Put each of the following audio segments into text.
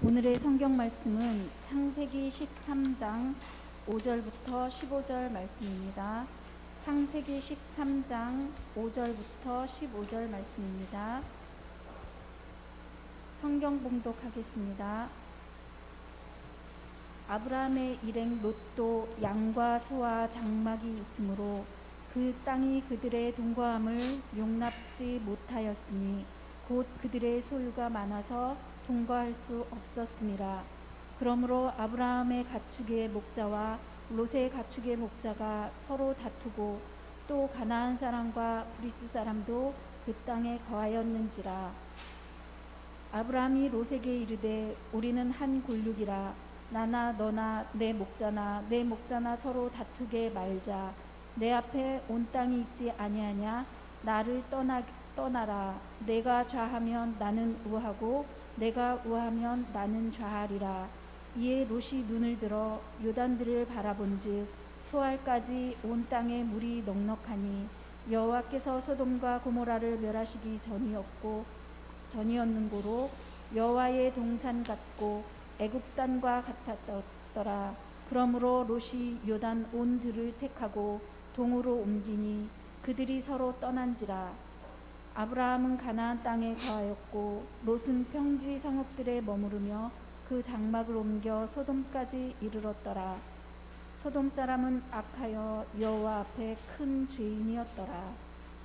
오늘의 성경 말씀은 창세기 13장 5절부터 15절 말씀입니다. 창세기 13장 5절부터 15절 말씀입니다. 성경 봉독하겠습니다. 아브라함의 일행 롯도 양과 소와 장막이 있으므로 그 땅이 그들의 동거함을 용납지 못하였으니 곧 그들의 소유가 많아서 동거할 수 없었음이라. 그러므로 아브라함의 가축의 목자와 롯의 가축의 목자가 서로 다투고 또 가나안 사람과 브리스 사람도 그 땅에 거하였는지라. 아브라함이 롯에게 이르되 우리는 한 골육이라. 나나 너나 내 목자나 서로 다투게 말자. 내 앞에 온 땅이 있지 아니하냐. 나를 떠나라. 내가 좌하면 나는 우하고 내가 우하면 나는 좌하리라. 이에 롯이 눈을 들어 요단들을 바라본즉 소알까지 온 땅에 물이 넉넉하니 여호와께서 소돔과 고모라를 멸하시기 전이었는고로 여호와의 동산 같고 애굽 땅과 같았더라. 그러므로 롯이 요단 온 들을 택하고 동으로 옮기니 그들이 서로 떠난지라. 아브라함은 가나안 땅에 거하였고 롯은 평지 성읍들에 머무르며 그 장막을 옮겨 소돔까지 이르렀더라. 소돔 사람은 악하여 여호와 앞에 큰 죄인이었더라.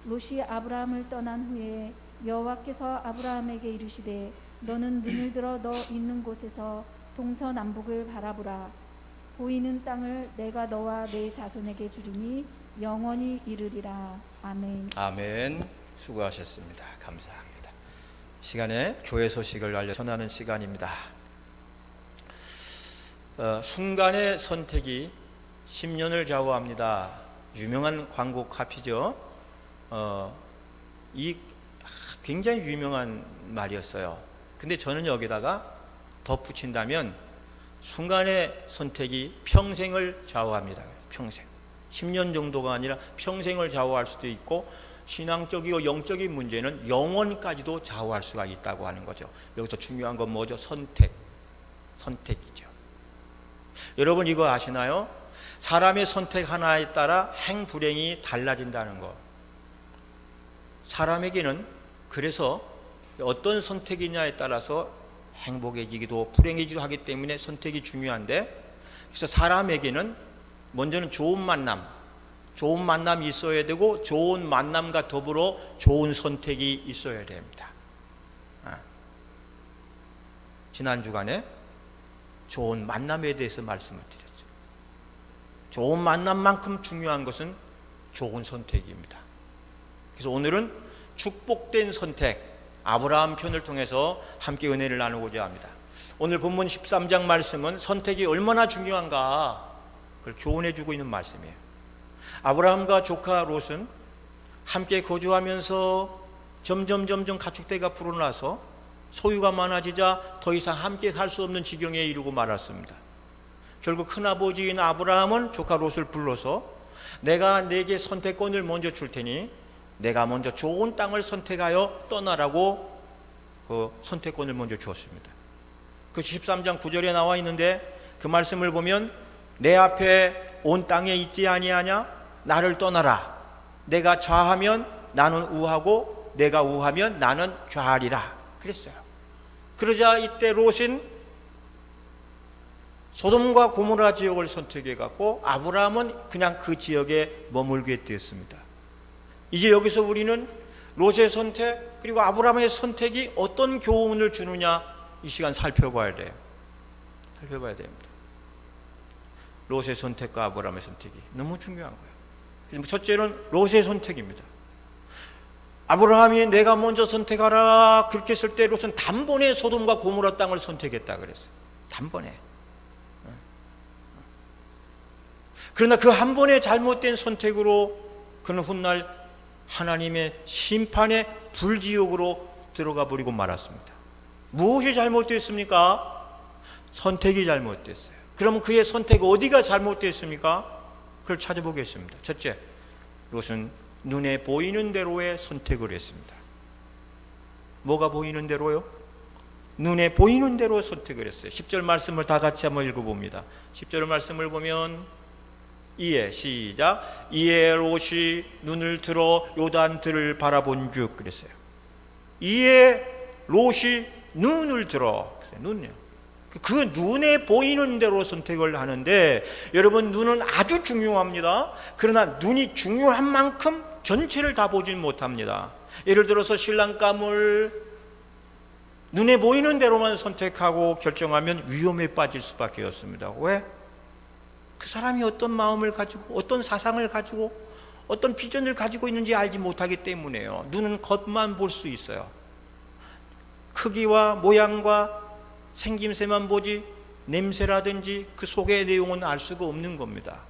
롯이 아브라함을 떠난 후에 여호와께서 아브라함에게 이르시되 너는 눈을 들어 너 있는 곳에서 동서남북을 바라보라. 보이는 땅을 내가 너와 내 자손에게 주리니 영원히 이르리라. 아멘. 아멘. 수고하셨습니다. 감사합니다. 시간에 교회 소식을 전하는 시간입니다. 순간의 선택이 10년을 좌우합니다. 유명한 광고 카피죠. 이 굉장히 유명한 말이었어요. 근데 저는 여기다가 덧붙인다면 순간의 선택이 평생을 좌우합니다. 평생. 10년 정도가 아니라 평생을 좌우할 수도 있고 신앙적이고 영적인 문제는 영원까지도 좌우할 수가 있다고 하는 거죠. 여기서 중요한 건 뭐죠? 선택이죠. 여러분 이거 아시나요? 사람의 선택 하나에 따라 행불행이 달라진다는 거. 사람에게는 그래서 어떤 선택이냐에 따라서 행복해지기도 불행해지기도 하기 때문에 선택이 중요한데, 그래서 사람에게는 먼저는 좋은 만남이 있어야 되고 좋은 만남과 더불어 좋은 선택이 있어야 됩니다. 지난 주간에 좋은 만남에 대해서 말씀을 드렸죠. 좋은 만남만큼 중요한 것은 좋은 선택입니다. 그래서 오늘은 축복된 선택, 아브라함 편을 통해서 함께 은혜를 나누고자 합니다. 오늘 본문 13장 말씀은 선택이 얼마나 중요한가 그걸 교훈해 주고 있는 말씀이에요. 아브라함과 조카 롯은 함께 거주하면서 점점 가축대가 불어나서 소유가 많아지자 더 이상 함께 살 수 없는 지경에 이르고 말았습니다. 결국 큰아버지인 아브라함은 조카 롯을 불러서 내가 내게 선택권을 먼저 줄 테니 내가 먼저 좋은 땅을 선택하여 떠나라고 그 선택권을 먼저 주었습니다. 그 13장 9절에 나와 있는데 그 말씀을 보면 내 앞에 온 땅에 있지 아니하냐? 나를 떠나라. 내가 좌하면 나는 우하고 내가 우하면 나는 좌하리라 그랬어요. 그러자 이때 롯은 소돔과 고모라 지역을 선택해 갖고 아브라함은 그냥 그 지역에 머물게 되었습니다. 이제 여기서 우리는 롯의 선택 그리고 아브라함의 선택이 어떤 교훈을 주느냐 이 시간 살펴봐야 됩니다. 롯의 선택과 아브라함의 선택이 너무 중요한 거예요. 첫째는 롯의 선택입니다. 아브라함이 내가 먼저 선택하라 그렇게 했을 때 롯은 단번에 소돔과 고모라 땅을 선택했다 그랬어요. 단번에. 그러나 그 한 번의 잘못된 선택으로 그는 훗날 하나님의 심판의 불지옥으로 들어가 버리고 말았습니다. 무엇이 잘못됐습니까? 선택이 잘못됐어요. 그러면 그의 선택 어디가 잘못됐습니까? 그걸 찾아보겠습니다. 첫째, 롯은 눈에 보이는 대로의 선택을 했습니다. 뭐가 보이는 대로요? 눈에 보이는 대로 선택을 했어요. 10절 말씀을 다 같이 한번 읽어봅니다. 10절 말씀을 보면 이에 시작 이에 롯이 눈을 들어 요단들을 바라본 즉 그랬어요. 이에 롯이 눈을 들어 눈이요. 그 눈에 보이는 대로 선택을 하는데 여러분 눈은 아주 중요합니다. 그러나 눈이 중요한 만큼 전체를 다 보진 못합니다. 예를 들어서 신랑감을 눈에 보이는 대로만 선택하고 결정하면 위험에 빠질 수밖에 없습니다. 왜? 그 사람이 어떤 마음을 가지고 어떤 사상을 가지고 어떤 비전을 가지고 있는지 알지 못하기 때문에요. 눈은 겉만 볼 수 있어요. 크기와 모양과 생김새만 보지 냄새라든지 그 속의 내용은 알 수가 없는 겁니다.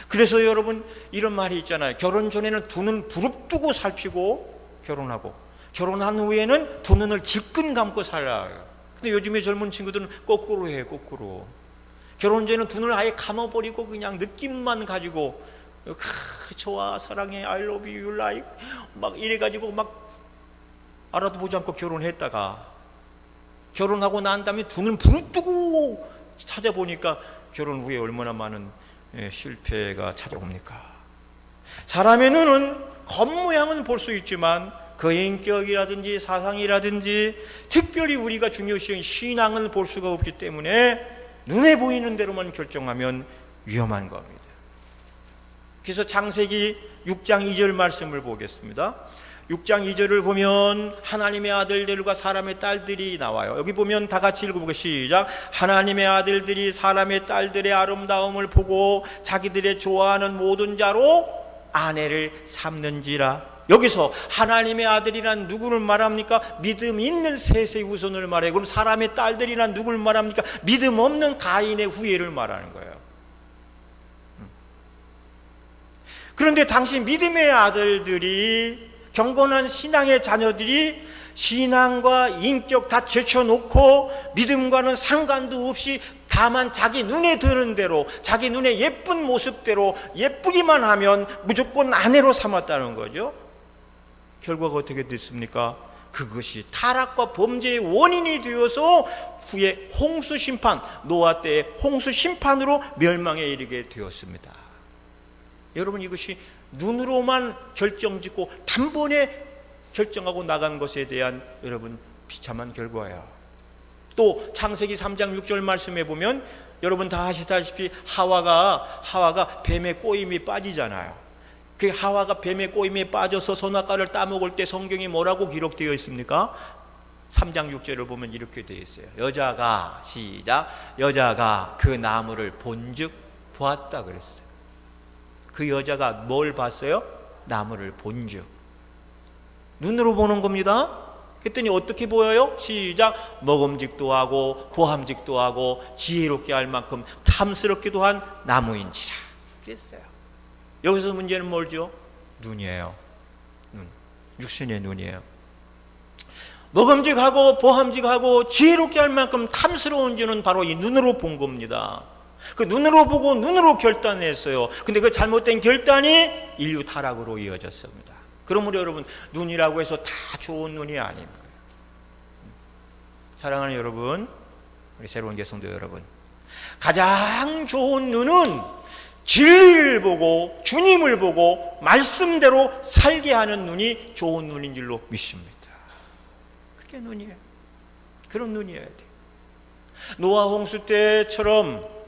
그래서 여러분 이런 말이 있잖아요. 결혼 전에는 두 눈 부릅뜨고 살피고 결혼하고 결혼한 후에는 두 눈을 질끈 감고 살아요. 근데 요즘에 젊은 친구들은 거꾸로 해요. 거꾸로. 결혼 전에는 두 눈을 아예 감아버리고 그냥 느낌만 가지고 좋아 사랑해 I love you you like 막 이래가지고 막 알아도 보지 않고 결혼했다가 결혼하고 난 다음에 두 눈 부릅뜨고 찾아보니까 결혼 후에 얼마나 많은 실패가 찾아옵니까? 사람의 눈은 겉모양은 볼 수 있지만 그 인격이라든지 사상이라든지 특별히 우리가 중요시한 신앙을 볼 수가 없기 때문에 눈에 보이는 대로만 결정하면 위험한 겁니다. 그래서 창세기 6장 2절 말씀을 보겠습니다. 6장 2절을 보면 하나님의 아들들과 사람의 딸들이 나와요. 여기 보면 다 같이 읽어보고 시작. 하나님의 아들들이 사람의 딸들의 아름다움을 보고 자기들의 좋아하는 모든 자로 아내를 삼는지라. 여기서 하나님의 아들이란 누구를 말합니까? 믿음 있는 셋의 후손을 말해요. 그럼 사람의 딸들이란 누구를 말합니까? 믿음 없는 가인의 후예를 말하는 거예요. 그런데 당시 믿음의 아들들이 경건한 신앙의 자녀들이 신앙과 인격 다 제쳐놓고 믿음과는 상관도 없이 다만 자기 눈에 드는 대로 자기 눈에 예쁜 모습대로 예쁘기만 하면 무조건 아내로 삼았다는 거죠. 결과가 어떻게 됐습니까? 그것이 타락과 범죄의 원인이 되어서 후에 홍수 심판, 노아 때의 홍수 심판으로 멸망에 이르게 되었습니다. 여러분 이것이 눈으로만 결정짓고 단번에 결정하고 나간 것에 대한 여러분 비참한 결과야. 또 창세기 3장 6절 말씀에 보면 여러분 다 아시다시피 하와가 뱀의 꼬임에 빠지잖아요. 그 하와가 뱀의 꼬임에 빠져서 선악과를 따먹을 때 성경이 뭐라고 기록되어 있습니까? 3장 6절을 보면 이렇게 되어 있어요. 여자가 시작 여자가 그 나무를 본즉 보았다 그랬어요. 그 여자가 뭘 봤어요? 나무를 본즉. 눈으로 보는 겁니다. 그랬더니 어떻게 보여요? 시작 먹음직도 하고 보함직도 하고 지혜롭게 할 만큼 탐스럽기도 한 나무인지라 그랬어요. 여기서 문제는 뭘죠? 눈이에요. 눈. 육신의 눈이에요. 먹음직하고 보함직하고 지혜롭게 할 만큼 탐스러운지는 바로 이 눈으로 본 겁니다. 그 눈으로 보고 눈으로 결단했어요. 근데 그 잘못된 결단이 인류 타락으로 이어졌습니다. 그러므로 여러분 눈이라고 해서 다 좋은 눈이 아닙니다. 사랑하는 여러분, 우리 새로운 개성도 여러분, 가장 좋은 눈은 진리를 보고 주님을 보고 말씀대로 살게 하는 눈이 좋은 눈인 줄로 믿습니다. 그게 눈이에요. 그런 눈이어야 돼요. 노아 홍수 때처럼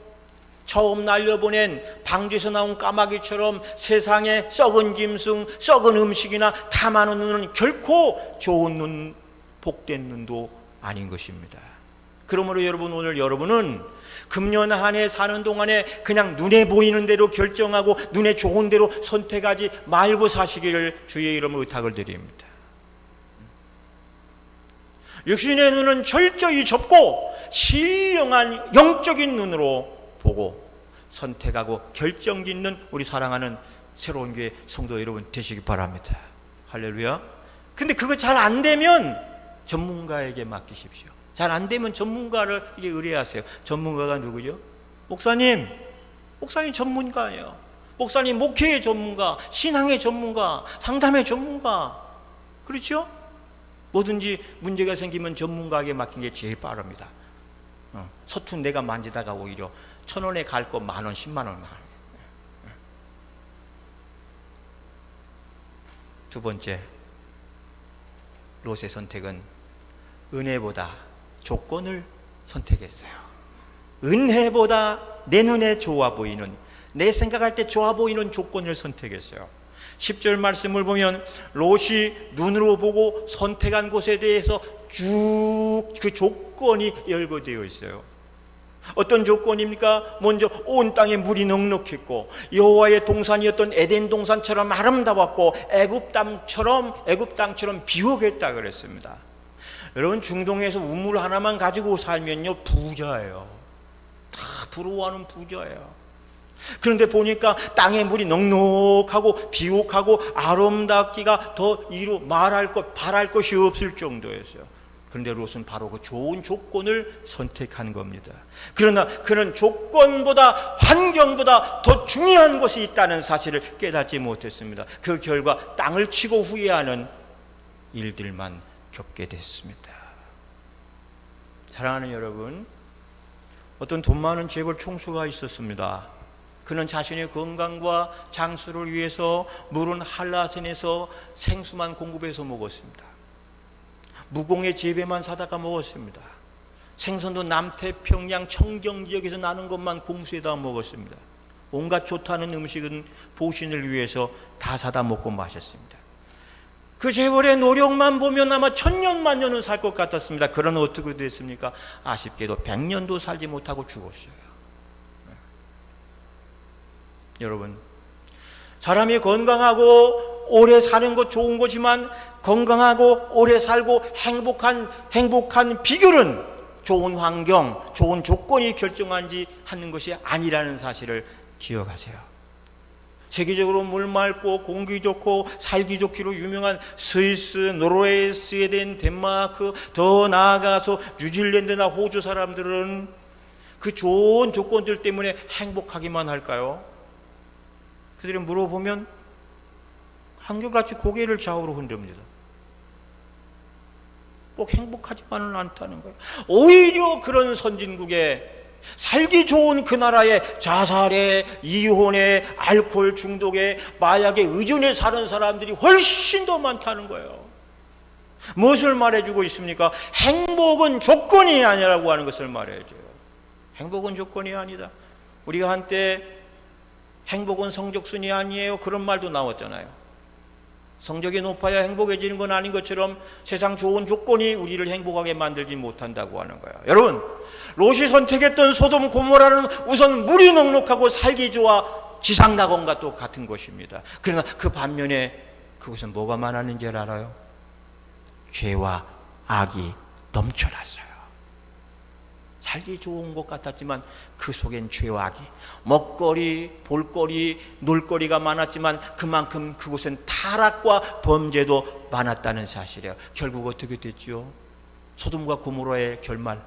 처음 날려보낸 방주에서 나온 까마귀처럼 세상에 썩은 짐승, 썩은 음식이나 탐하는 눈은 결코 좋은 눈, 복된 눈도 아닌 것입니다. 그러므로 여러분 오늘 여러분은 금년 한 해 사는 동안에 그냥 눈에 보이는 대로 결정하고 눈에 좋은 대로 선택하지 말고 사시기를 주의 이름으로 의탁을 드립니다. 육신의 눈은 철저히 접고 신령한 영적인 눈으로 보고 선택하고 결정짓는 우리 사랑하는 새로운 교회 성도 여러분 되시기 바랍니다. 할렐루야. 근데 그거 잘 안 되면 전문가에게 맡기십시오. 잘 안 되면 전문가를 이게 의뢰하세요. 전문가가 누구죠? 목사님 전문가예요. 목사님 목회의 전문가, 신앙의 전문가, 상담의 전문가. 그렇죠? 뭐든지 문제가 생기면 전문가에게 맡긴 게 제일 빠릅니다. 서툰 내가 만지다가 오히려 1,000원에 갈 거 10,000원, 10만 원. 두 번째, 롯의 선택은 은혜보다 조건을 선택했어요. 은혜보다 내 눈에 좋아 보이는, 내 생각할 때 좋아 보이는 조건을 선택했어요. 10절 말씀을 보면 롯이 눈으로 보고 선택한 곳에 대해서 쭉 그 조건이 열거되어 있어요. 어떤 조건입니까? 먼저 온 땅에 물이 넉넉했고 여호와의 동산이었던 에덴 동산처럼 아름다웠고 애굽 땅처럼 비옥했다 그랬습니다. 여러분, 중동에서 우물 하나만 가지고 살면요 부자예요. 다 부러워하는 부자예요. 그런데 보니까 땅에 물이 넉넉하고 비옥하고 아름답기가 더 바랄 것이 없을 정도였어요. 그런데 롯은 바로 그 좋은 조건을 선택한 겁니다. 그러나 그는 조건보다 환경보다 더 중요한 것이 있다는 사실을 깨닫지 못했습니다. 그 결과 땅을 치고 후회하는 일들만 겪게 됐습니다. 사랑하는 여러분, 어떤 돈 많은 재벌 총수가 있었습니다. 그는 자신의 건강과 장수를 위해서 물은 한라산에서 생수만 공급해서 먹었습니다. 무공의 재배만 사다가 먹었습니다. 생선도 남태평양 청정 지역에서 나는 것만 공수에다 먹었습니다. 온갖 좋다는 음식은 보신을 위해서 다 사다 먹고 마셨습니다. 그 재벌의 노력만 보면 아마 1000년 만년은 살 것 같았습니다. 그러나 어떻게 됐습니까? 아쉽게도 100년도 살지 못하고 죽었어요. 여러분, 사람이 건강하고 오래 사는 것 좋은 거지만 건강하고 오래 살고 행복한 비결은 좋은 환경, 좋은 조건이 결정하지 않는 것이 아니라는 사실을 기억하세요. 세계적으로 물 맑고 공기 좋고 살기 좋기로 유명한 스위스, 노르웨이, 스웨덴, 덴마크, 더 나아가서 뉴질랜드나 호주 사람들은 그 좋은 조건들 때문에 행복하기만 할까요? 그들이 물어보면 한결같이 고개를 좌우로 흔듭니다. 꼭 행복하지만은 않다는 거예요. 오히려 그런 선진국에 살기 좋은 그 나라에 자살에, 이혼에, 알코올 중독에, 마약에 의존해 사는 사람들이 훨씬 더 많다는 거예요. 무엇을 말해주고 있습니까? 행복은 조건이 아니라고 하는 것을 말해줘요. 행복은 조건이 아니다. 우리가 한때 행복은 성적순이 아니에요, 그런 말도 나왔잖아요. 성적이 높아야 행복해지는 건 아닌 것처럼 세상 좋은 조건이 우리를 행복하게 만들지 못한다고 하는 거예요. 여러분, 롯이 선택했던 소돔 고모라는 우선 물이 넉넉하고 살기 좋아 지상낙원과 똑같은 것입니다. 그러나 그 반면에 그곳은 뭐가 많았는지 알아요? 죄와 악이 넘쳐났어요. 살기 좋은 것 같았지만 그 속엔 죄와 악이, 먹거리, 볼거리, 놀거리가 많았지만 그만큼 그곳엔 타락과 범죄도 많았다는 사실이에요. 결국 어떻게 됐죠? 소돔과 고모라의 결말,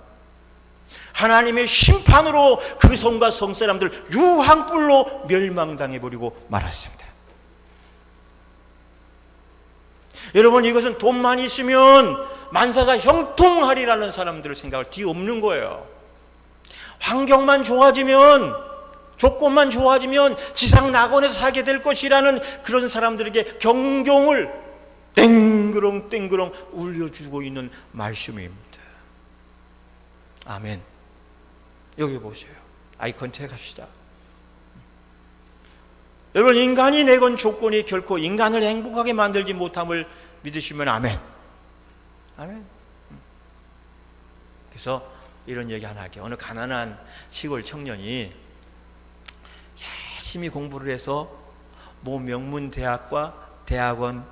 하나님의 심판으로 그 성과 성사람들 유황불로 멸망당해버리고 말았습니다. 여러분, 이것은 돈만 있으면 만사가 형통하리라는 사람들의 생각을 뒤엎는 거예요. 환경만 좋아지면, 조건만 좋아지면 지상 낙원에서 살게 될 것이라는 그런 사람들에게 경종을 땡그렁 울려주고 있는 말씀입니다. 아멘. 여기 보세요. 아이 컨택 합시다. 여러분, 인간이 내건 조건이 결코 인간을 행복하게 만들지 못함을 믿으시면 아멘. 아멘. 그래서 이런 얘기 하나 할게요. 어느 가난한 시골 청년이 열심히 공부를 해서 모 명문 대학과 대학원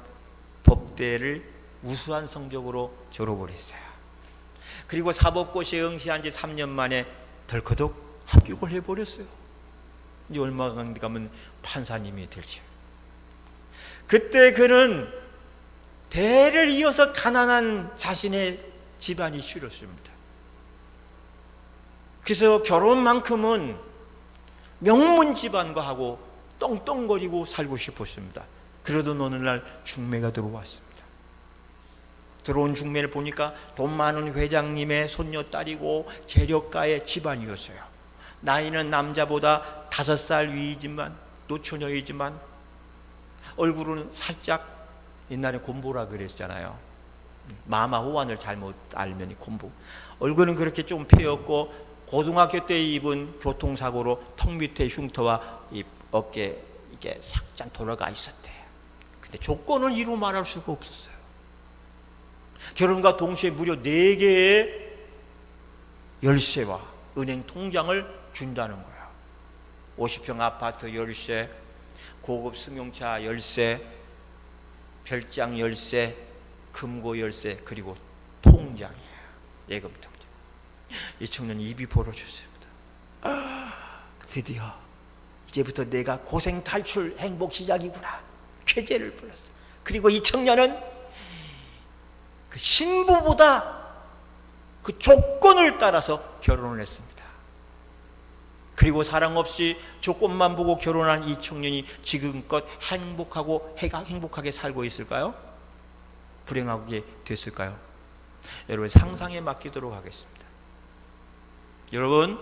법대를 우수한 성적으로 졸업을 했어요. 그리고 사법고시에 응시한 지 3년 만에 덜커덕 합격을 해버렸어요. 이제 얼마 가면 판사님이 될지. 그때 그는 대를 이어서 가난한 자신의 집안이 싫었습니다. 그래서 결혼만큼은 명문 집안과 하고 떵떵거리고 살고 싶었습니다. 그러던 어느 날 중매가 들어왔습니다. 들어온 중매를 보니까 돈 많은 회장님의 손녀딸이고 재력가의 집안이었어요. 나이는 남자보다 5살 위이지만 노처녀이지만 얼굴은 살짝 옛날에 곰보라 그랬잖아요. 마마 호환을 잘못 알면 곰보. 얼굴은 그렇게 좀 패였고 고등학교 때 입은 교통사고로 턱 밑에 흉터와 이 어깨 이게 살짝 돌아가 있었대. 근데 조건을 이루 말할 수가 없었어요. 결혼과 동시에 무려 4개의 열쇠와 은행 통장을 준다는 거야. 50평 아파트 열쇠, 고급 승용차 열쇠, 별장 열쇠, 금고 열쇠, 그리고 통장이야. 예금 통장. 이 청년 입이 벌어졌습니다. 드디어 이제부터 내가 고생 탈출 행복 시작이구나. 쾌재를 불렀어. 그리고 이 청년은 그 신부보다 그 조건을 따라서 결혼을 했습니다. 그리고 사랑 없이 조건만 보고 결혼한 이 청년이 지금껏 행복하게 살고 있을까요? 불행하게 됐을까요? 여러분 상상에 맡기도록 하겠습니다. 여러분,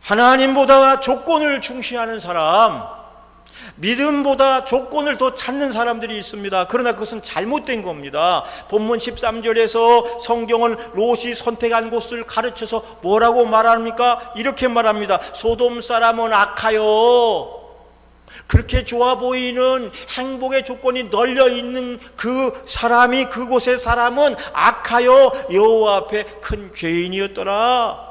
하나님보다 조건을 중시하는 사람, 믿음보다 조건을 더 찾는 사람들이 있습니다. 그러나 그것은 잘못된 겁니다. 본문 13절에서 성경은 롯이 선택한 곳을 가르쳐서 뭐라고 말합니까? 이렇게 말합니다. 소돔 사람은 악하여. 그렇게 좋아 보이는 행복의 조건이 널려 있는 그 사람이, 그곳의 사람은 악하여 여호와 앞에 큰 죄인이었더라.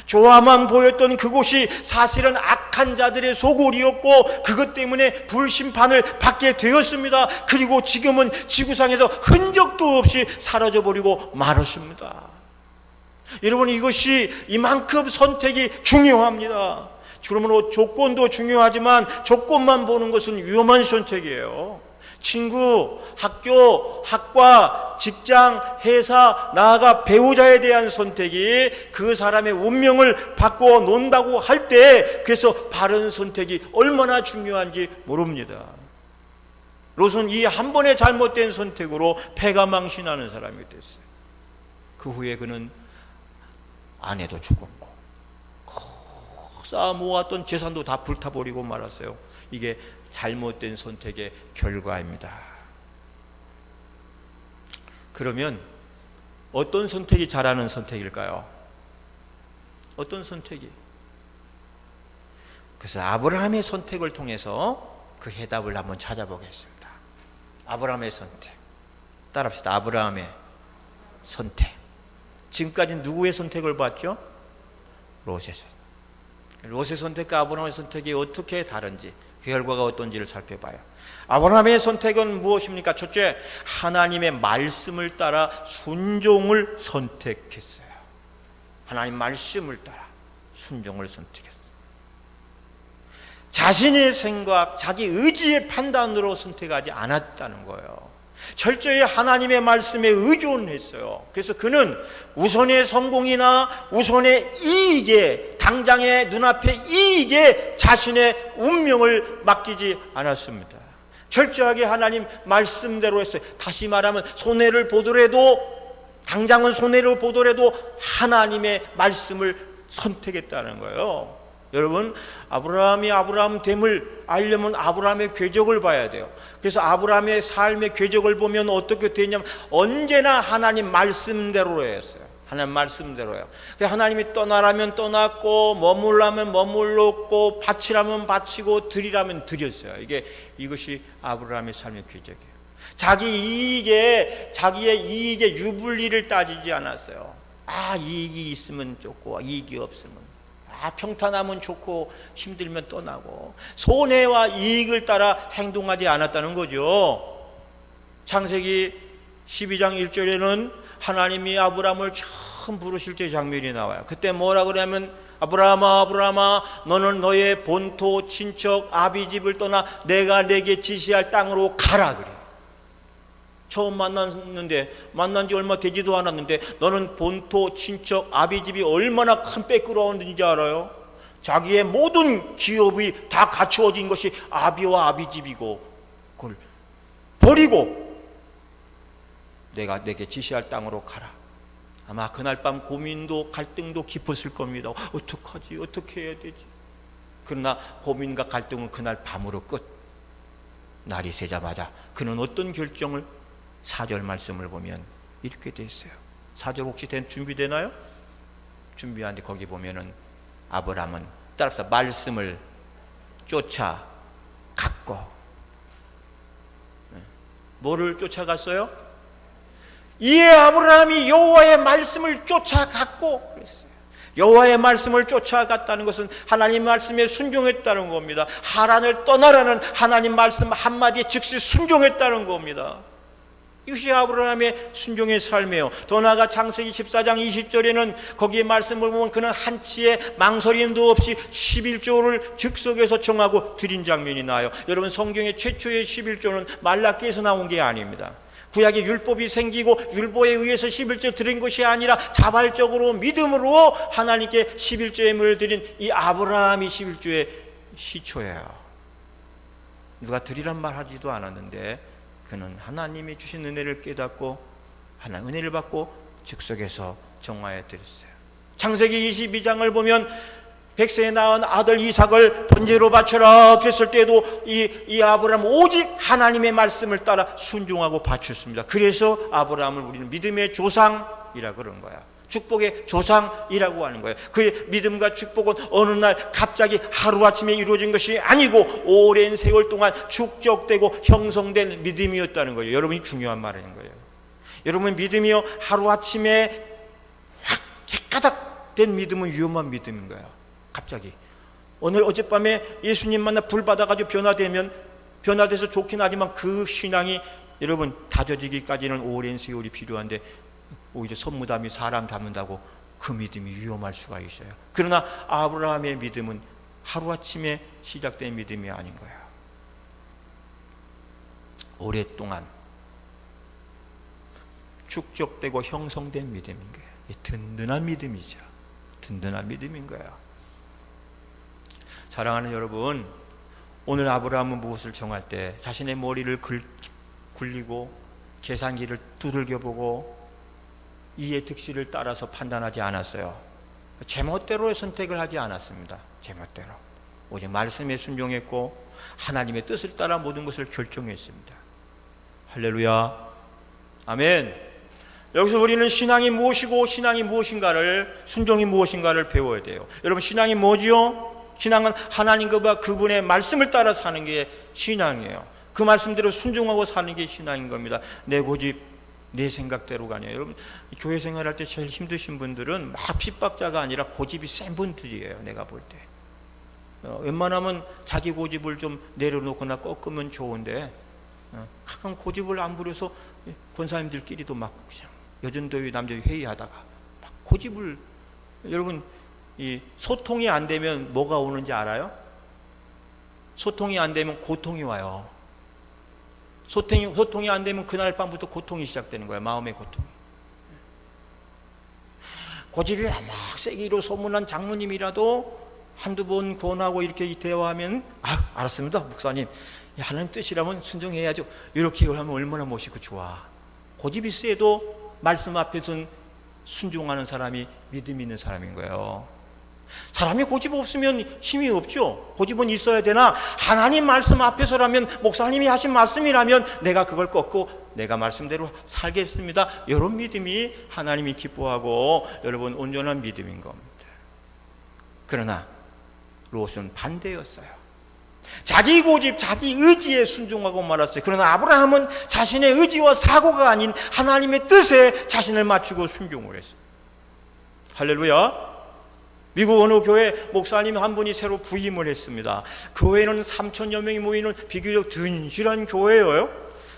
좋아만 보였던 그곳이 사실은 악한 자들의 소굴이었고 그것 때문에 불심판을 받게 되었습니다. 그리고 지금은 지구상에서 흔적도 없이 사라져버리고 말았습니다. 여러분, 이것이 이만큼 선택이 중요합니다. 그러므로 조건도 중요하지만 조건만 보는 것은 위험한 선택이에요. 친구, 학교, 학과, 직장, 회사, 나아가 배우자에 대한 선택이 그 사람의 운명을 바꾸어 놓는다고 할 때, 그래서 바른 선택이 얼마나 중요한지 모릅니다. 롯은 이 한 번의 잘못된 선택으로 패가망신하는 사람이 됐어요. 그 후에 그는 아내도 죽었고 쌓아 모았던 재산도 다 불타버리고 말았어요. 이게 잘못된 선택의 결과입니다. 그러면 어떤 선택이 잘하는 선택일까요? 어떤 선택이? 그래서 아브라함의 선택을 통해서 그 해답을 한번 찾아보겠습니다. 아브라함의 선택. 따라합시다. 아브라함의 선택. 지금까지 누구의 선택을 봤죠? 롯의 선택. 롯의 선택과 아브라함의 선택이 어떻게 다른지, 그 결과가 어떤지를 살펴봐요. 아브라함의 선택은 무엇입니까? 첫째, 하나님의 말씀을 따라 순종을 선택했어요. 하나님 말씀을 따라 순종을 선택했어요. 자신의 생각, 자기 의지의 판단으로 선택하지 않았다는 거예요. 철저히 하나님의 말씀에 의존했어요. 그래서 그는 우선의 성공이나 우선의 이익에, 당장의 눈앞의 이익에 자신의 운명을 맡기지 않았습니다. 철저하게 하나님 말씀대로 했어요. 다시 말하면 손해를 보더라도, 당장은 손해를 보더라도 하나님의 말씀을 선택했다는 거예요. 여러분, 아브라함이 아브라함 됨을 알려면 아브라함의 궤적을 봐야 돼요. 그래서 아브라함의 삶의 궤적을 보면 어떻게 되냐면 언제나 하나님 말씀대로 했어요. 하나님 말씀대로요. 하나님이 떠나라면 떠났고, 머물라면 머물렀고, 바치라면 바치고, 드리라면 드렸어요. 이것이 아브라함의 삶의 궤적이에요. 자기의 이익에 유불리를 따지지 않았어요. 이익이 있으면 좋고 이익이 없으면, 평탄하면 좋고 힘들면 떠나고, 손해와 이익을 따라 행동하지 않았다는 거죠. 창세기 12장 1절에는 하나님이 아브라함을 처음 부르실 때 장면이 나와요. 그때 뭐라 그러냐면, 아브라함아, 아브라함아, 너는 너의 본토 친척 아비집을 떠나 내가 내게 지시할 땅으로 가라 그래. 처음 만난 지 얼마 되지도 않았는데 너는 본토 친척 아비집이 얼마나 큰 빼꾸러운지 알아요? 자기의 모든 기업이 다 갖추어진 것이 아비와 아비집이고, 그걸 버리고 내가 내게 지시할 땅으로 가라. 아마 그날 밤 고민도 갈등도 깊었을 겁니다. 어떡하지? 어떻게 해야 되지? 그러나 고민과 갈등은 그날 밤으로 끝. 날이 새자마자 그는 어떤 결정을 4절 말씀을 보면 이렇게 돼 있어요. 4절 혹시 준비되나요? 준비하는데 거기 보면은 아브라함은 따라서 말씀을 쫓아갔고, 뭐를 쫓아갔어요? 이에 아브라함이 여호와의 말씀을 쫓아갔고 그랬어요. 여호와의 말씀을 쫓아갔다는 것은 하나님 말씀에 순종했다는 겁니다. 하란을 떠나라는 하나님 말씀 한마디에 즉시 순종했다는 겁니다. 이것이 아브라함의 순종의 삶이에요. 더 나아가 창세기 14장 20절에는 거기에 말씀을 보면 그는 한치의 망설임도 없이 11조를 즉석에서 정하고 드린 장면이 나와요. 여러분, 성경의 최초의 11조는 말라기에서 나온 게 아닙니다. 구약의 율법이 생기고 율법에 의해서 11조 드린 것이 아니라 자발적으로 믿음으로 하나님께 11조의 물을 드린 이 아브라함이 11조의 시초예요. 누가 드리란 말 하지도 않았는데 그는 하나님이 주신 은혜를 깨닫고 하나님 은혜를 받고 즉석에서 정화해 드렸어요. 창세기 22장을 보면 백세에 낳은 아들 이삭을 번제로 바쳐라 그랬을 때도 이 아브라함 오직 하나님의 말씀을 따라 순종하고 바쳤습니다. 그래서 아브라함을 우리는 믿음의 조상이라 그런 거야. 축복의 조상이라고 하는 거예요. 그의 믿음과 축복은 어느 날 갑자기 하루아침에 이루어진 것이 아니고 오랜 세월 동안 축적되고 형성된 믿음이었다는 거예요. 여러분이 중요한 말인 거예요. 여러분, 믿음이요 하루아침에 확 깨까닥 된 믿음은 위험한 믿음인 거예요. 갑자기 어젯밤에 예수님 만나 불 받아가지고 변화돼서 좋긴 하지만 그 신앙이 여러분 다져지기까지는 오랜 세월이 필요한데 오히려 선무담이 사람 닮는다고 그 믿음이 위험할 수가 있어요. 그러나 아브라함의 믿음은 하루아침에 시작된 믿음이 아닌 거야. 오랫동안 축적되고 형성된 믿음인 거야. 든든한 믿음이죠. 든든한 믿음인 거야. 사랑하는 여러분, 오늘 아브라함은 무엇을 정할 때 자신의 머리를 굴리고 계산기를 두들겨보고 이해 득실을 따라서 판단하지 않았어요. 제멋대로의 선택을 하지 않았습니다. 제멋대로 오직 말씀에 순종했고 하나님의 뜻을 따라 모든 것을 결정했습니다. 할렐루야, 아멘. 여기서 우리는 신앙이 무엇이고 신앙이 무엇인가를, 순종이 무엇인가를 배워야 돼요. 여러분, 신앙이 뭐지요? 신앙은 하나님과 그분의 말씀을 따라 사는 게 신앙이에요. 그 말씀대로 순종하고 사는 게 신앙인 겁니다. 내 고집, 내 생각대로가 아니에요. 여러분, 교회 생활할 때 제일 힘드신 분들은 막 핍박자가 아니라 고집이 센 분들이에요. 내가 볼 때 웬만하면 자기 고집을 좀 내려놓거나 꺾으면 좋은데 가끔 고집을 안 부려서 권사님들끼리도 막 그냥 여전도회 남자회 회의하다가 막 고집을, 여러분, 이 소통이 안 되면 뭐가 오는지 알아요? 소통이 안 되면 고통이 와요. 소통이 안 되면 그날 밤부터 고통이 시작되는 거예요. 마음의 고통이. 고집이 막 세기로 소문난 장로님이라도 한두 번 권하고 이렇게 대화하면 알았습니다 목사님, 하나님 뜻이라면 순종해야죠, 이렇게 하면 얼마나 멋있고 좋아. 고집이 세도 말씀 앞에서는 순종하는 사람이 믿음 있는 사람인 거예요. 사람이 고집 없으면 힘이 없죠. 고집은 있어야 되나 하나님 말씀 앞에서라면, 목사님이 하신 말씀이라면 내가 그걸 꺾고 내가 말씀대로 살겠습니다, 이런 믿음이 하나님이 기뻐하고 여러분 온전한 믿음인 겁니다. 그러나 롯은 반대였어요. 자기 고집, 자기 의지에 순종하고 말았어요. 그러나 아브라함은 자신의 의지와 사고가 아닌 하나님의 뜻에 자신을 맞추고 순종을 했어요. 할렐루야. 미국 어느 교회 목사님 한 분이 새로 부임을 했습니다. 교회는 3,000여 명이 모이는 비교적 든실한 교회예요.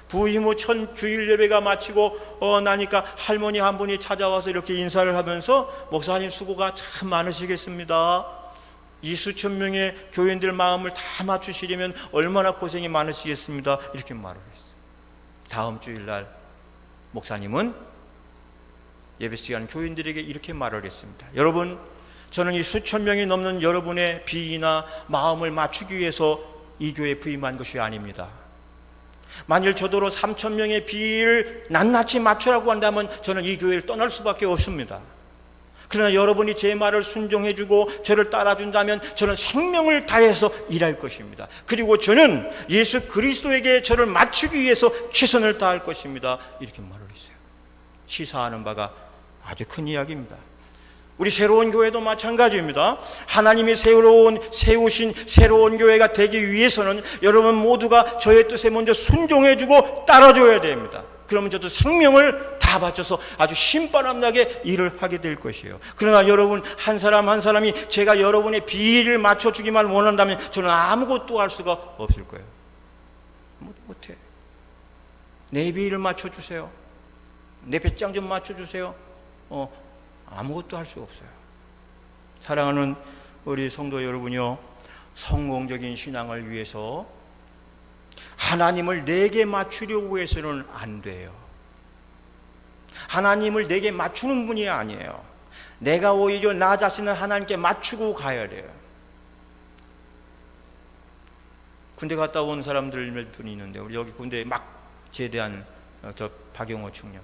부임 후 첫 주일 예배가 마치고 나니까 할머니 한 분이 찾아와서 이렇게 인사를 하면서 목사님 수고가 참 많으시겠습니다. 이 수천 명의 교인들 마음을 다 맞추시려면 얼마나 고생이 많으시겠습니다, 이렇게 말을 했어요. 다음 주일날 목사님은 예배 시간 교인들에게 이렇게 말을 했습니다. 여러분, 저는 이 수천 명이 넘는 여러분의 비위나 마음을 맞추기 위해서 이 교회에 부임한 것이 아닙니다. 만일 저더러 3,000명의 비를 낱낱이 맞추라고 한다면 저는 이 교회를 떠날 수밖에 없습니다. 그러나 여러분이 제 말을 순종해주고 저를 따라준다면 저는 생명을 다해서 일할 것입니다. 그리고 저는 예수 그리스도에게 저를 맞추기 위해서 최선을 다할 것입니다. 이렇게 말을 했어요. 시사하는 바가 아주 큰 이야기입니다. 우리 새로운 교회도 마찬가지입니다. 하나님이 세우신 새로운 교회가 되기 위해서는 여러분 모두가 저의 뜻에 먼저 순종해주고 따라줘야 됩니다. 그러면 저도 생명을 다 바쳐서 아주 신바람나게 일을 하게 될 것이에요. 그러나 여러분 한 사람 한 사람이 제가 여러분의 비위를 맞춰주기만 원한다면 저는 아무것도 할 수가 없을 거예요. 못해. 내 비위를 맞춰주세요. 내 배짱 좀 맞춰주세요. 아무것도 할 수 없어요. 사랑하는 우리 성도 여러분이요, 성공적인 신앙을 위해서 하나님을 내게 맞추려고 해서는 안 돼요. 하나님을 내게 맞추는 분이 아니에요. 내가 오히려 나 자신을 하나님께 맞추고 가야 돼요. 군대 갔다 온 사람들 몇 분이 있는데, 우리 여기 군대에 막 제대한 저 박영호 청년,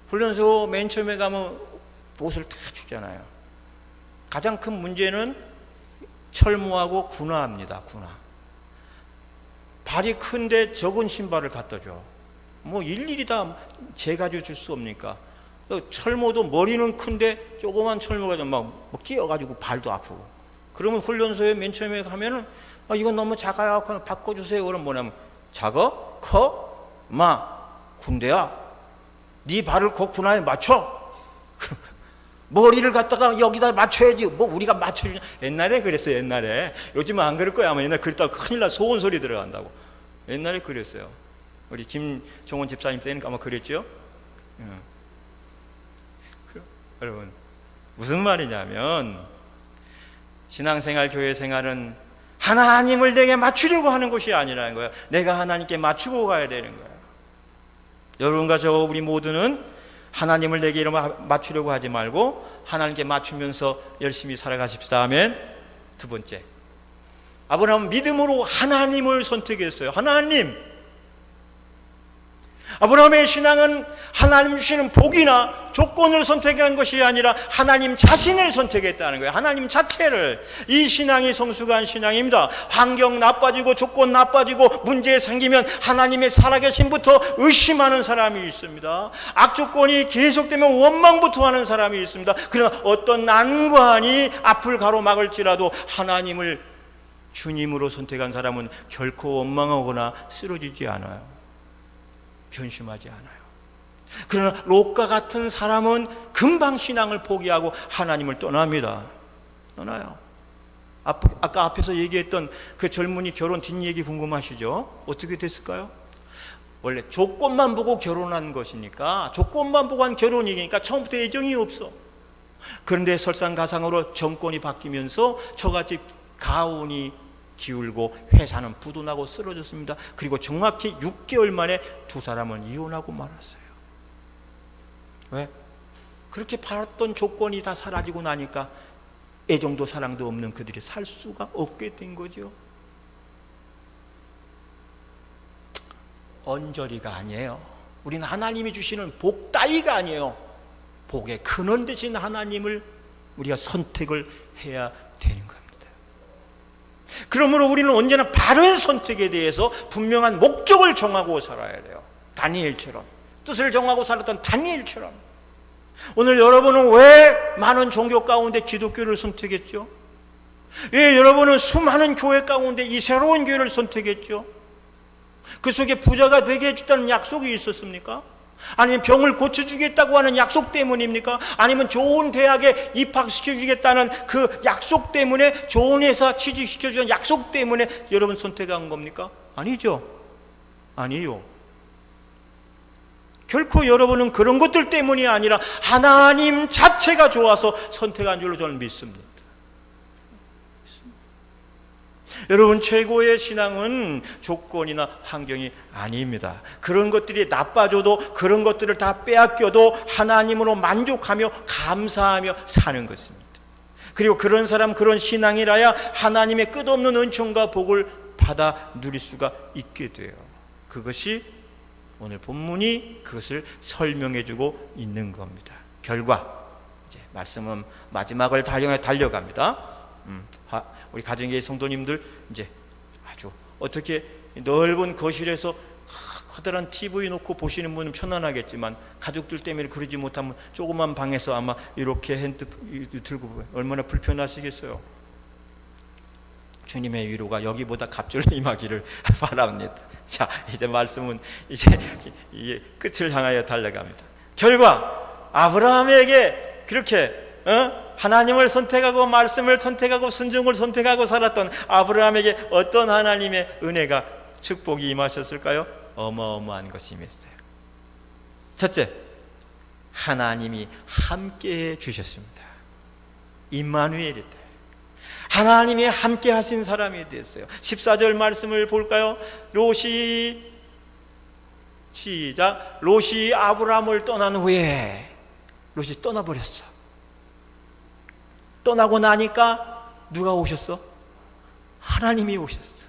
훈련소 맨 처음에 가면 옷을 다 주잖아요. 가장 큰 문제는 철모하고 군화입니다. 군화. 발이 큰데 적은 신발을 갖다 줘. 뭐 일일이 다 재가지고 줄 수 없으니까. 철모도 머리는 큰데 조그만 철모가 좀 막 끼어가지고 발도 아프고. 그러면 훈련소에 맨 처음에 가면은 이건 너무 작아요. 바꿔주세요. 그럼 뭐냐면 작아? 커? 군대야. 네 발을 그 군화에 맞춰. 머리를 갖다가 여기다 맞춰야지. 뭐 우리가 맞춰주냐. 옛날에 그랬어요. 옛날에. 요즘은 안 그럴 거야. 아마 옛날에 그랬다가 큰일 나. 소원 소리 들어간다고. 옛날에 그랬어요. 우리 김정원 집사님 때는 아마 그랬죠. 여러분 무슨 말이냐면, 신앙생활 교회생활은 하나님을 내게 맞추려고 하는 것이 아니라는 거예요. 내가 하나님께 맞추고 가야 되는 거예요. 여러분과 저 우리 모두는 하나님을 내게 맞추려고 하지 말고 하나님께 맞추면서 열심히 살아가십시다. 아멘. 두 번째, 아브라함은 믿음으로 하나님을 선택했어요. 하나님. 아브라함의 신앙은 하나님 주시는 복이나 조건을 선택한 것이 아니라 하나님 자신을 선택했다는 거예요. 하나님 자체를. 이 신앙이 성숙한 신앙입니다. 환경 나빠지고 조건 나빠지고 문제 생기면 하나님의 살아계심부터 의심하는 사람이 있습니다. 악조건이 계속되면 원망부터 하는 사람이 있습니다. 그러나 어떤 난관이 앞을 가로막을지라도 하나님을 주님으로 선택한 사람은 결코 원망하거나 쓰러지지 않아요. 변심하지 않아요. 그러나 롯과 같은 사람은 금방 신앙을 포기하고 하나님을 떠납니다. 떠나요. 아까 앞에서 얘기했던 그 젊은이 결혼 뒷얘기 궁금하시죠? 어떻게 됐을까요? 원래 조건만 보고 결혼한 것이니까, 조건만 보고 한 결혼이니까 처음부터 애정이 없어. 그런데 설상가상으로 정권이 바뀌면서 저같이 가온이 기울고 회사는 부도나고 쓰러졌습니다. 그리고 정확히 6개월 만에 두 사람은 이혼하고 말았어요. 왜? 그렇게 바랐던 조건이 다 사라지고 나니까 애정도 사랑도 없는 그들이 살 수가 없게 된 거죠. 언저리가 아니에요. 우리는 하나님이 주시는 복 따위가 아니에요. 복의 근원 되신 하나님을 우리가 선택을 해야 되는 겁니다. 그러므로 우리는 언제나 바른 선택에 대해서 분명한 목적을 정하고 살아야 돼요. 다니엘처럼. 뜻을 정하고 살았던 다니엘처럼. 오늘 여러분은 왜 많은 종교 가운데 기독교를 선택했죠? 왜 여러분은 수많은 교회 가운데 이 새로운 교회를 선택했죠? 그 속에 부자가 되게 해주겠다는 약속이 있었습니까? 아니면 병을 고쳐주겠다고 하는 약속 때문입니까? 아니면 좋은 대학에 입학시켜주겠다는 그 약속 때문에, 좋은 회사 취직시켜주는 약속 때문에 여러분 선택한 겁니까? 아니죠. 아니요. 결코 여러분은 그런 것들 때문이 아니라 하나님 자체가 좋아서 선택한 줄로 저는 믿습니다. 여러분, 최고의 신앙은 조건이나 환경이 아닙니다. 그런 것들이 나빠져도, 그런 것들을 다 빼앗겨도 하나님으로 만족하며 감사하며 사는 것입니다. 그리고 그런 사람, 그런 신앙이라야 하나님의 끝없는 은총과 복을 받아 누릴 수가 있게 돼요. 그것이 오늘 본문이 그것을 설명해 주고 있는 겁니다. 결과, 이제 말씀은 마지막을 달려갑니다. 우리 가정교회 성도님들 이제 아주 어떻게 넓은 거실에서 커다란 TV 놓고 보시는 분은 편안하겠지만 가족들 때문에 그러지 못하면 조그만 방에서 아마 이렇게 핸드폰 들고 얼마나 불편하시겠어요. 주님의 위로가 여기보다 갑절로 임하기를 바랍니다. 자, 이제 말씀은 이제 끝을 향하여 달려갑니다. 결과 아브라함에게 그렇게 하나님을 선택하고 말씀을 선택하고 순종을 선택하고 살았던 아브라함에게 어떤 하나님의 은혜가 축복이 임하셨을까요? 어마어마한 것이 임했어요. 첫째, 하나님이 함께해 주셨습니다. 임마누엘이다. 하나님이 함께 하신 사람이 됐어요. 14절 말씀을 볼까요? 롯이 아브라함을 떠난 후에 롯이 떠나버렸어. 떠나고 나니까 누가 오셨어? 하나님이 오셨어.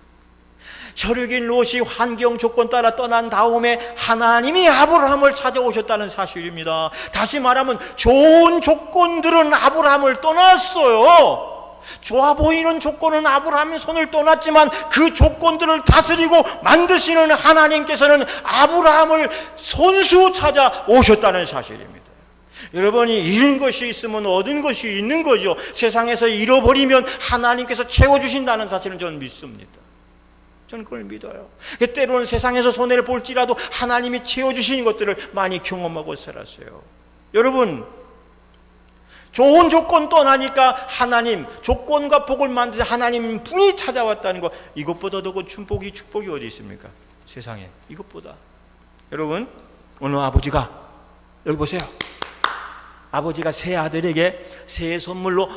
혈육인 롯이 환경 조건 따라 떠난 다음에 하나님이 아브라함을 찾아오셨다는 사실입니다. 다시 말하면 좋은 조건들은 아브라함을 떠났어요. 좋아 보이는 조건은 아브라함의 손을 떠났지만 그 조건들을 다스리고 만드시는 하나님께서는 아브라함을 손수 찾아오셨다는 사실입니다. 여러분이 잃은 것이 있으면 얻은 것이 있는 거죠. 세상에서 잃어버리면 하나님께서 채워주신다는 사실은 저는 믿습니다. 저는 그걸 믿어요. 때로는 세상에서 손해를 볼지라도 하나님이 채워주신 것들을 많이 경험하고 살았어요. 여러분, 좋은 조건 떠나니까 하나님, 조건과 복을 만드신 하나님 분이 찾아왔다는 거, 이것보다 더 큰 축복이 어디 있습니까? 세상에 이것보다. 여러분, 어느 아버지가 여기 보세요. 아버지가 새 아들에게 새해 선물로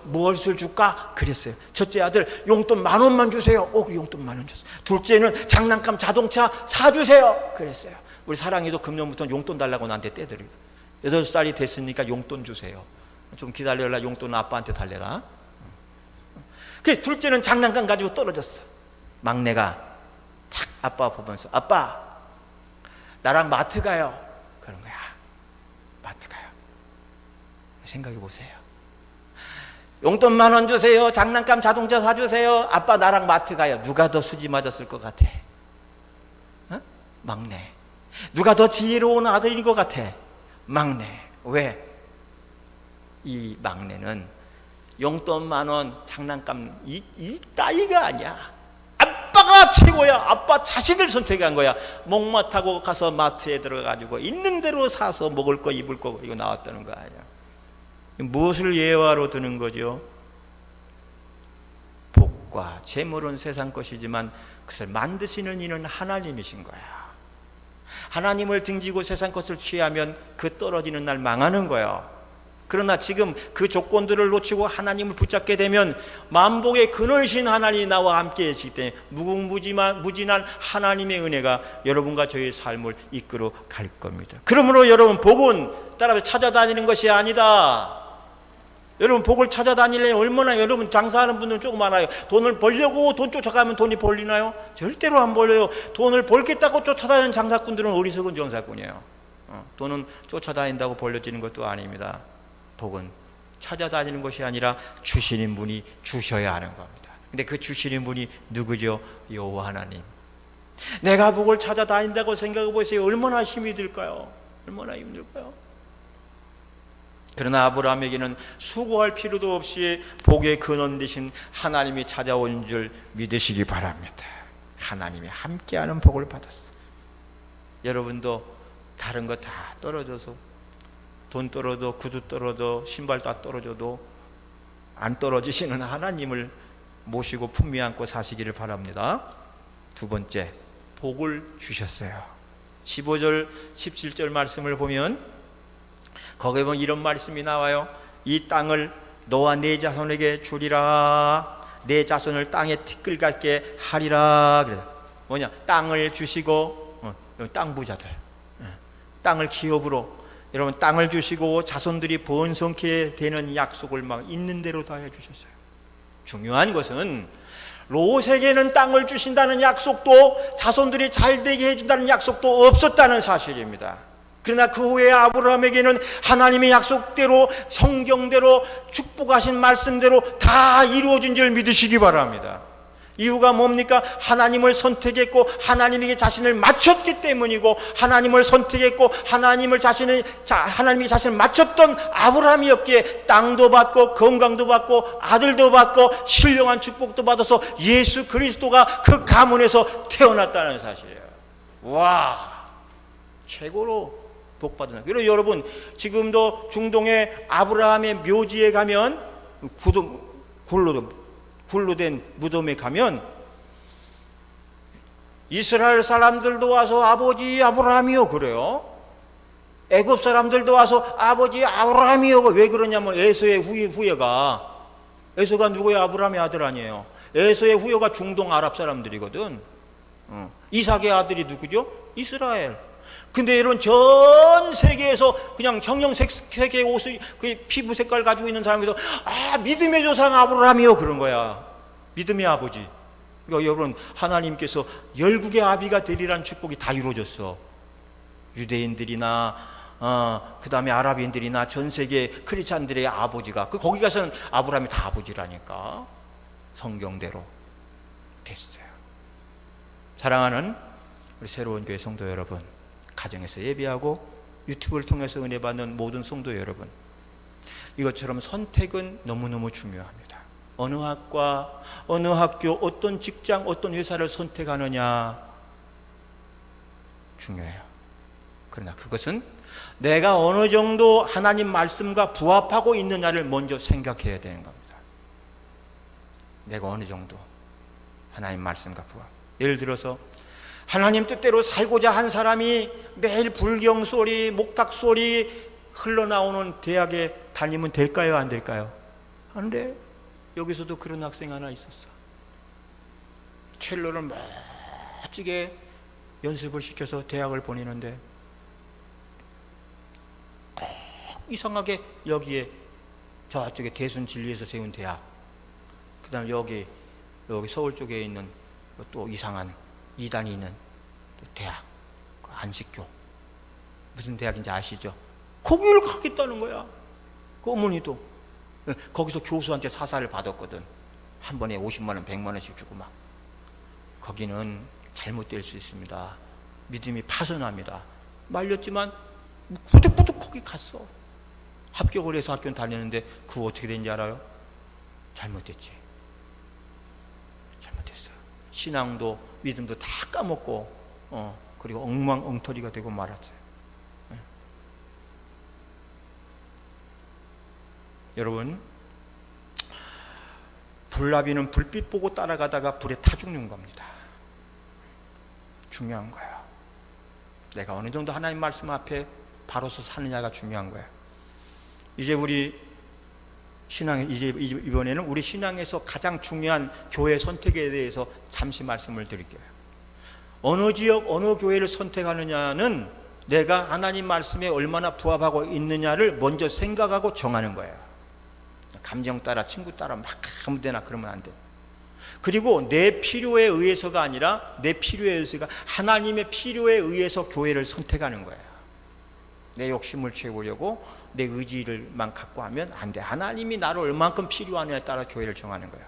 무엇을 줄까 그랬어요. 첫째 아들 용돈 10,000원만 주세요. 그 용돈 10,000원 줬어요. 둘째는 장난감 자동차 사주세요 그랬어요. 우리 사랑이도 금년부터 용돈 달라고 나한테 떼들어요. 8살이 됐으니까 용돈 주세요. 좀 기다려라. 용돈은 아빠한테 달래라. 둘째는 장난감 가지고 떨어졌어. 막내가 탁 아빠 보면서, 아빠 나랑 마트 가요. 그런 거야. 마트 가요. 생각해 보세요. 용돈 10,000원 주세요. 장난감 자동차 사주세요. 아빠 나랑 마트 가요. 누가 더 수지 맞았을 것 같아? 막내. 누가 더 지혜로운 아들인 것 같아? 막내. 왜? 이 막내는 용돈 10,000원 장난감 이 따위가 아니야. 아빠가 최고야. 아빠 자신을 선택한 거야. 목마타고 가서 마트에 들어가지고 있는 대로 사서 먹을 거 입을 거 이거 나왔다는 거 아니야. 무엇을 예화로 드는 거죠? 복과 재물은 세상 것이지만 그것을 만드시는 이는 하나님이신 거야. 하나님을 등지고 세상 것을 취하면 그 떨어지는 날 망하는 거야. 그러나 지금 그 조건들을 놓치고 하나님을 붙잡게 되면 만복의 근원이신 하나님이 나와 함께 계시기 때문에 무궁무진한 하나님의 은혜가 여러분과 저의 삶을 이끌어 갈 겁니다. 그러므로 여러분, 복은 따라서 찾아다니는 것이 아니다. 여러분, 복을 찾아다니려면 얼마나, 여러분 장사하는 분들은 조금 많아요. 돈을 벌려고 돈 쫓아가면 돈이 벌리나요? 절대로 안 벌려요. 돈을 벌겠다고 쫓아다니는 장사꾼들은 어리석은 장사꾼이에요. 돈은 쫓아다닌다고 벌려지는 것도 아닙니다. 복은 찾아다니는 것이 아니라 주시는 분이 주셔야 하는 겁니다. 근데 그 주시는 분이 누구죠? 여호와 하나님. 내가 복을 찾아다닌다고 생각해 보세요. 얼마나 힘이 들까요? 얼마나 힘들까요? 그러나 아브라함에게는 수고할 필요도 없이 복의 근원 되신 하나님이 찾아온 줄 믿으시기 바랍니다. 하나님이 함께하는 복을 받았어요. 여러분도 다른 거 다 떨어져서, 돈 떨어져, 구두 떨어져, 신발 다 떨어져도 안 떨어지시는 하나님을 모시고 품위 안고 사시기를 바랍니다. 두 번째, 복을 주셨어요. 15절 17절 말씀을 보면 거기에 보면 이런 말씀이 나와요. 이 땅을 너와 네 자손에게 주리라. 네 자손을 땅에 티끌같게 하리라. 그래서 뭐냐? 땅을 주시고, 땅 부자들, 땅을 기업으로, 여러분 땅을 주시고 자손들이 번성케 되는 약속을 막 있는 대로 다 해주셨어요. 중요한 것은 롯에게는 땅을 주신다는 약속도, 자손들이 잘 되게 해준다는 약속도 없었다는 사실입니다. 그러나 그 후에 아브라함에게는 하나님의 약속대로, 성경대로, 축복하신 말씀대로 다 이루어진 줄 믿으시기 바랍니다. 이유가 뭡니까? 하나님을 선택했고 하나님에게 자신을 맞췄기 때문이고, 하나님을 선택했고 하나님이 자신을 맞췄던 아브라함이었기에 땅도 받고 건강도 받고 아들도 받고 신령한 축복도 받아서 예수 그리스도가 그 가문에서 태어났다는 사실이에요. 와, 최고로 복받은. 그리고 여러분, 지금도 중동의 아브라함의 묘지에 가면, 굴로 된 무덤에 가면 이스라엘 사람들도 와서 아버지 아브라함이요 그래요. 애굽 사람들도 와서 아버지 아브라함이요. 왜 그러냐면 에서의 후예가, 에서가 누구예요? 아브라함의 아들 아니에요. 에서의 후예가 중동 아랍 사람들이거든. 이삭의 아들이 누구죠? 이스라엘. 근데 이런 전 세계에서 그냥 형형색색의 옷을, 그 피부 색깔 가지고 있는 사람에서 믿음의 조상 아브라함이요 그런 거야. 믿음의 아버지. 그러니까 여러분, 하나님께서 열국의 아비가 되리라는 축복이 다 이루어졌어. 유대인들이나 그 다음에 아랍인들이나 전 세계 크리스찬들의 아버지가, 거기 가서는 아브라함이 다 아버지라니까. 성경대로 됐어요. 사랑하는 우리 새로운 교회 성도 여러분, 가정에서 예배하고 유튜브를 통해서 은혜 받는 모든 성도 여러분, 이것처럼 선택은 너무너무 중요합니다. 어느 학과, 어느 학교, 어떤 직장, 어떤 회사를 선택하느냐 중요해요. 그러나 그것은 내가 어느 정도 하나님 말씀과 부합하고 있느냐를 먼저 생각해야 되는 겁니다. 내가 어느 정도 하나님 말씀과 부합. 예를 들어서 하나님 뜻대로 살고자 한 사람이 매일 불경 소리, 목탁 소리 흘러나오는 대학에 다니면 될까요? 안 될까요? 안 돼. 여기서도 그런 학생 하나 있었어. 첼로를 멋지게 연습을 시켜서 대학을 보내는데 꼭 이상하게 여기에 저쪽에 대순진리에서 세운 대학, 그 다음에 여기 서울 쪽에 있는 또 이상한 이단이 있는 대학, 안식교, 무슨 대학인지 아시죠? 거기를 가겠다는 거야. 그 어머니도 거기서 교수한테 사사를 받았거든. 한 번에 50만 원, 100만 원씩 주고 막. 거기는 잘못될 수 있습니다. 믿음이 파선합니다. 말렸지만 부득부득 거기 갔어. 합격을 해서 학교 다니는데 그거 어떻게 된지 알아요? 잘못됐지. 잘못됐어요. 신앙도 믿음도 다 까먹고 그리고 엉망엉터리가 되고 말았어요. 여러분, 불나비는 불빛 보고 따라가다가 불에 타 죽는 겁니다. 중요한 거예요. 내가 어느 정도 하나님 말씀 앞에 바로서 사느냐가 중요한 거예요. 이제 이번에는 우리 신앙에서 가장 중요한 교회 선택에 대해서 잠시 말씀을 드릴게요. 어느 지역, 어느 교회를 선택하느냐는 내가 하나님 말씀에 얼마나 부합하고 있느냐를 먼저 생각하고 정하는 거예요. 감정 따라, 친구 따라 막 아무 데나 그러면 안 돼. 그리고 내 필요에 의해서가 아니라 내 필요에 의해서가 하나님의 필요에 의해서 교회를 선택하는 거예요. 내 욕심을 채우려고 내 의지를만 갖고 하면 안 돼. 하나님이 나를 얼만큼 필요하냐에 따라 교회를 정하는 거예요.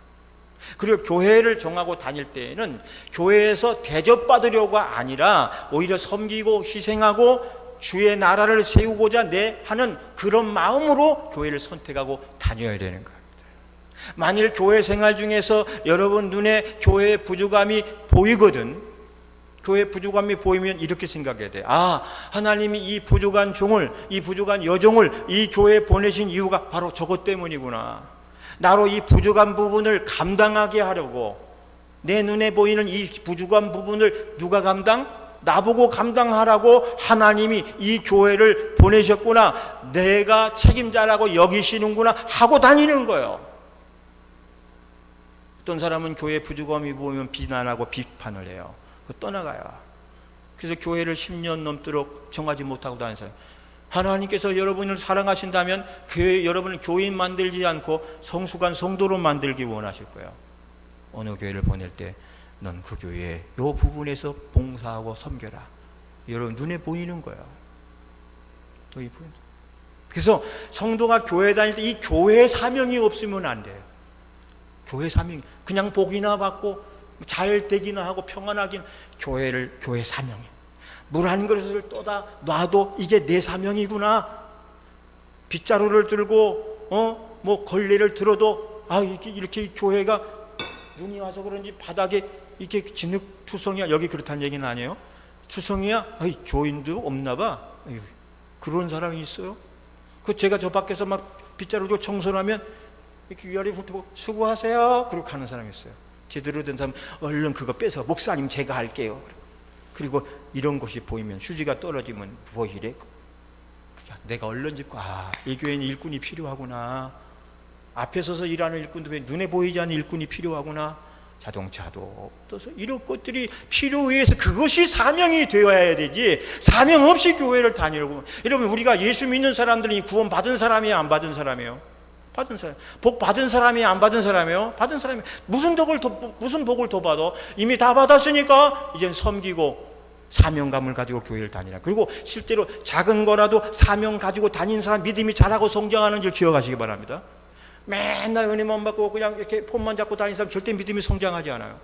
그리고 교회를 정하고 다닐 때에는 교회에서 대접받으려고가 아니라 오히려 섬기고 희생하고 주의 나라를 세우고자 하는 그런 마음으로 교회를 선택하고 다녀야 되는 겁니다. 만일 교회 생활 중에서 여러분 눈에 교회의 부족함이 보이거든, 교회 부족함이 보이면 이렇게 생각해야 돼. 하나님이 이 부족한 종을, 이 부족한 여종을 이 교회에 보내신 이유가 바로 저것 때문이구나. 나로 이 부족한 부분을 감당하게 하려고, 내 눈에 보이는 이 부족한 부분을 누가 나보고 감당하라고 하나님이 이 교회를 보내셨구나, 내가 책임자라고 여기시는구나 하고 다니는 거예요. 어떤 사람은 교회 부족함이 보이면 비난하고 비판을 해요. 떠나가요. 그래서 교회를 10년 넘도록 정하지 못하고 다니는 사람, 하나님께서 여러분을 사랑하신다면 여러분을 교인 만들지 않고 성숙한 성도로 만들기 원하실 거예요. 어느 교회를 보낼 때 넌 그 교회에 요 부분에서 봉사하고 섬겨라. 여러분 눈에 보이는 거야. 그래서 성도가 교회 다닐 때 이 교회 사명이 없으면 안 돼요. 교회 사명, 그냥 복이나 받고 잘 되기나 하고 평안하긴, 교회 사명이에요. 물 한 그릇을 떠다 놔도 이게 내 사명이구나. 빗자루를 들고 뭐 걸레를 들어도 이렇게 교회가 눈이 와서 그런지 바닥에 이렇게 진흙투성이야. 여기 그렇다는 얘기는 아니에요. 투성이야. 교인도 없나 봐. 그런 사람이 있어요. 제가 저 밖에서 막 빗자루 들고 청소를 하면 이렇게 위아래 훑어보고 수고하세요 그러고 가는 사람이 있어요. 제대로 된 사람 얼른 그거 빼서 목사님 제가 할게요. 그리고 이런 것이 보이면, 휴지가 떨어지면 뭐 이래? 내가 얼른 짚고 이 교회는 일꾼이 필요하구나. 앞에 서서 일하는 일꾼도 눈에 보이지 않는 일꾼이 필요하구나. 자동차도 떠서 이런 것들이 필요해서 그것이 사명이 되어야 되지, 사명 없이 교회를 다니려고. 여러분, 우리가 예수 믿는 사람들이 구원 받은 사람이에요, 안 받은 사람이에요? 받은 사람. 복 받은 사람이에요, 안 받은 사람이에요? 받은 사람이에요. 무슨 복을 더 받아? 이미 다 받았으니까 이젠 섬기고 사명감을 가지고 교회를 다니라. 그리고 실제로 작은 거라도 사명 가지고 다니는 사람 믿음이 자라고 성장하는 줄 기억하시기 바랍니다. 맨날 은혜만 받고 그냥 이렇게 폰만 잡고 다니는 사람 절대 믿음이 성장하지 않아요.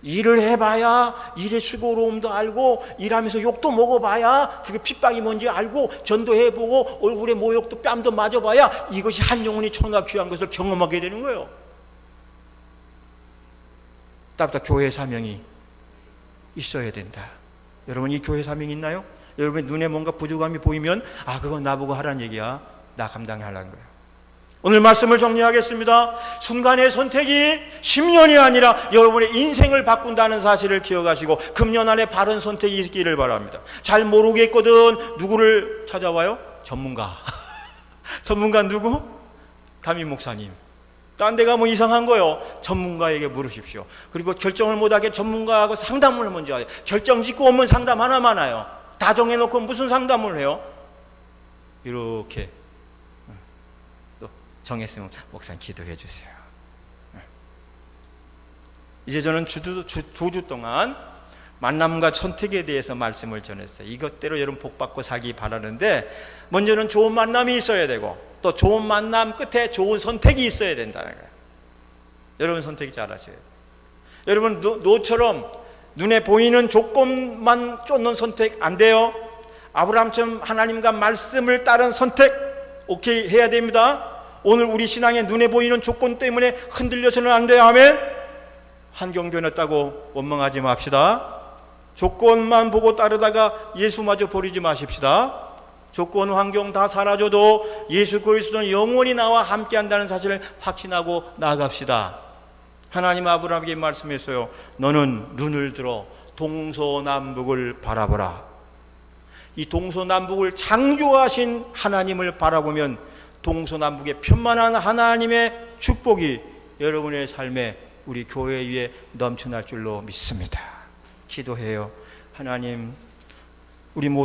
일을 해봐야 일의 수고로움도 알고, 일하면서 욕도 먹어봐야 그게 핍박이 뭔지 알고, 전도해보고 얼굴에 모욕도 뺨도 맞아봐야 이것이 한 영혼이 천하 귀한 것을 경험하게 되는 거예요. 따뜻한 교회 사명이 있어야 된다. 여러분, 이 교회 사명이 있나요? 여러분의 눈에 뭔가 부족함이 보이면 그건 나보고 하라는 얘기야. 나 감당해 하라는 거야. 오늘 말씀을 정리하겠습니다. 순간의 선택이 10년이 아니라 여러분의 인생을 바꾼다는 사실을 기억하시고 금년 안에 바른 선택이 있기를 바랍니다. 잘 모르겠거든. 누구를 찾아와요? 전문가. 전문가 누구? 담임 목사님. 딴 데 가면 이상한 거요. 전문가에게 물으십시오. 그리고 결정을 못하게 전문가하고 상담을 먼저 해요. 결정 짓고 오면 상담 하나만 해요. 다 정해놓고 무슨 상담을 해요? 이렇게 또 정했으면 목사님 기도해 주세요. 이제 저는 두 주 동안 만남과 선택에 대해서 말씀을 전했어요. 이것대로 여러분 복받고 살기 바라는데, 먼저는 좋은 만남이 있어야 되고, 또 좋은 만남 끝에 좋은 선택이 있어야 된다는 거예요. 여러분 선택이 잘하셔야 돼요. 여러분 노처럼 눈에 보이는 조건만 쫓는 선택 안 돼요. 아브라함처럼 하나님과 말씀을 따른 선택 오케이 해야 됩니다. 오늘 우리 신앙에 눈에 보이는 조건 때문에 흔들려서는 안 돼요. 아멘. 환경 변했다고 원망하지 맙시다. 조건만 보고 따르다가 예수마저 버리지 마십시다. 조건 환경 다 사라져도 예수 그리스도는 영원히 나와 함께한다는 사실을 확신하고 나아갑시다. 하나님 아브라함에게 말씀했어요. 너는 눈을 들어 동서남북을 바라보라. 이 동서남북을 창조하신 하나님을 바라보면 동서남북의 편만한 하나님의 축복이 여러분의 삶에, 우리 교회 위에 넘쳐날 줄로 믿습니다. 기도해요. 하나님, 우리 모두